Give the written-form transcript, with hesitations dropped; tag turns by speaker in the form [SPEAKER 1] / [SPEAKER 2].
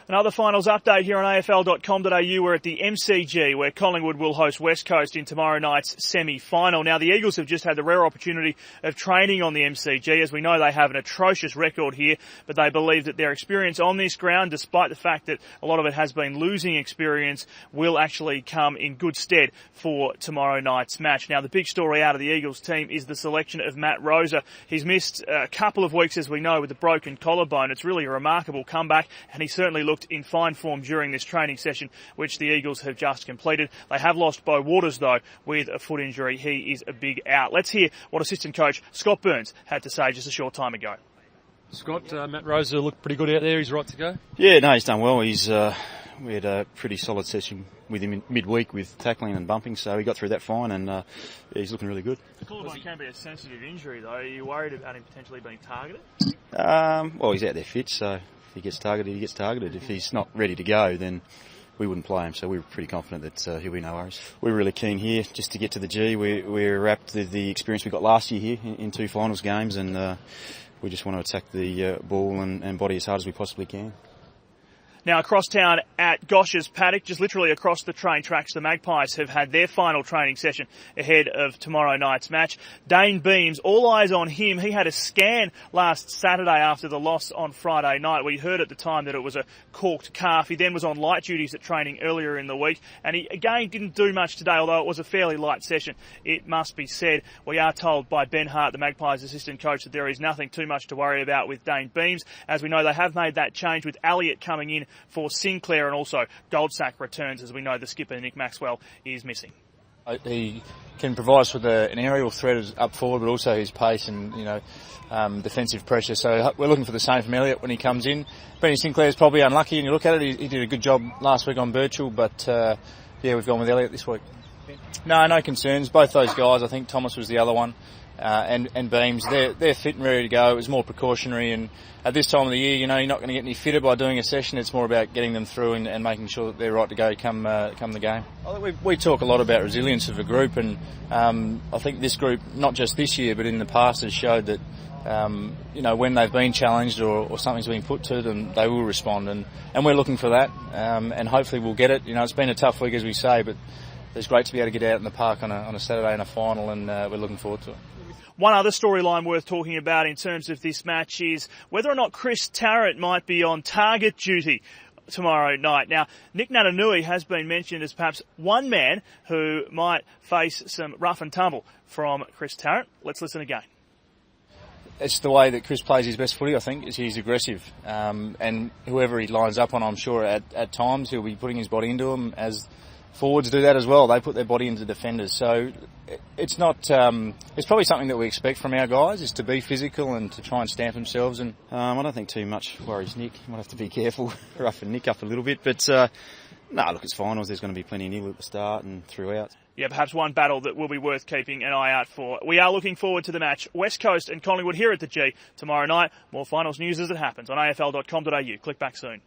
[SPEAKER 1] Another finals update here on AFL.com.au. We're at the MCG, where Collingwood will host West Coast in tomorrow night's semi-final. Now, the Eagles have just had the rare opportunity of training on the MCG. As we know, they have an atrocious record here, but they believe that their experience on this ground, despite the fact that a lot of it has been losing experience, will actually come in good stead for tomorrow night's match. Now, the big story out of the Eagles team is the selection of Matt Rosa. He's missed a couple of weeks, as we know, with a broken collarbone. It's really a remarkable comeback, and he certainly looked in fine form during this training session, which the Eagles have just completed. They have lost Beau Waters, though, with a foot injury. He is a big out. Let's hear what assistant coach Scott Burns had to say just a short time ago.
[SPEAKER 2] Scott, Matt Rosa looked pretty good out there. He's right to go?
[SPEAKER 3] Yeah, no, he's done well. We had a pretty solid session with him in midweek with tackling and bumping, so he got through that fine, and he's looking really good.
[SPEAKER 1] The collarbone can be a sensitive injury, though. Are you worried about him potentially being targeted?
[SPEAKER 3] Well, he's out there fit, so if he gets targeted, he gets targeted. If he's not ready to go, then we wouldn't play him, so we were pretty confident that he'll be no worries. We're really keen here just to get to the G. We're wrapped with the experience we got last year here in two finals games, and we just want to attack the ball and body as hard as we possibly can.
[SPEAKER 1] Now, across town at Gosh's paddock, just literally across the train tracks, the Magpies have had their final training session ahead of tomorrow night's match. Dane Beams, all eyes on him. He had a scan last Saturday after the loss on Friday night. We heard at the time that it was a corked calf. He then was on light duties at training earlier in the week, and he again didn't do much today, although it was a fairly light session, it must be said. We are told by Ben Hart, the Magpies assistant coach, that there is nothing too much to worry about with Dane Beams. As we know, they have made that change with Elliott coming in for Sinclair, and also Goldsack returns, as we know the skipper Nick Maxwell is missing.
[SPEAKER 4] He can provide us with an aerial threat up forward, but also his pace and defensive pressure. So we're looking for the same from Elliott when he comes in. Benny Sinclair's probably unlucky, and you look at it, he did a good job last week on Birchall, but we've gone with Elliott this week. No concerns. Both those guys, I think Thomas was the other one, and Beams, they're fit and ready to go. It was more precautionary, and at this time of the year, you're not going to get any fitter by doing a session. It's more about getting them through and making sure that they're right to go come the game. We talk a lot about resilience of a group, and I think this group, not just this year but in the past, has showed that when they've been challenged or something's been put to them, they will respond, and we're looking for that, and hopefully we'll get it. It's been a tough week, as we say, but it's great to be able to get out in the park on a Saturday in a final, and we're looking forward to it.
[SPEAKER 1] One other storyline worth talking about in terms of this match is whether or not Chris Tarrant might be on target duty tomorrow night. Now, Nick Natanui has been mentioned as perhaps one man who might face some rough and tumble from Chris Tarrant. Let's listen again.
[SPEAKER 4] It's the way that Chris plays his best footy, I think, is he's aggressive. And whoever he lines up on, I'm sure at times he'll be putting his body into them, as forwards do that as well. They put their body into defenders. So it's not. It's probably something that we expect from our guys, is to be physical and to try and stamp themselves. And
[SPEAKER 3] I don't think too much worries Nick. You might have to be careful, roughing Nick up a little bit. But look, it's finals. There's going to be plenty of nil at the start and throughout.
[SPEAKER 1] Yeah, perhaps one battle that will be worth keeping an eye out for. We are looking forward to the match. West Coast and Collingwood here at the G tomorrow night. More finals news as it happens on AFL.com.au. Click back soon.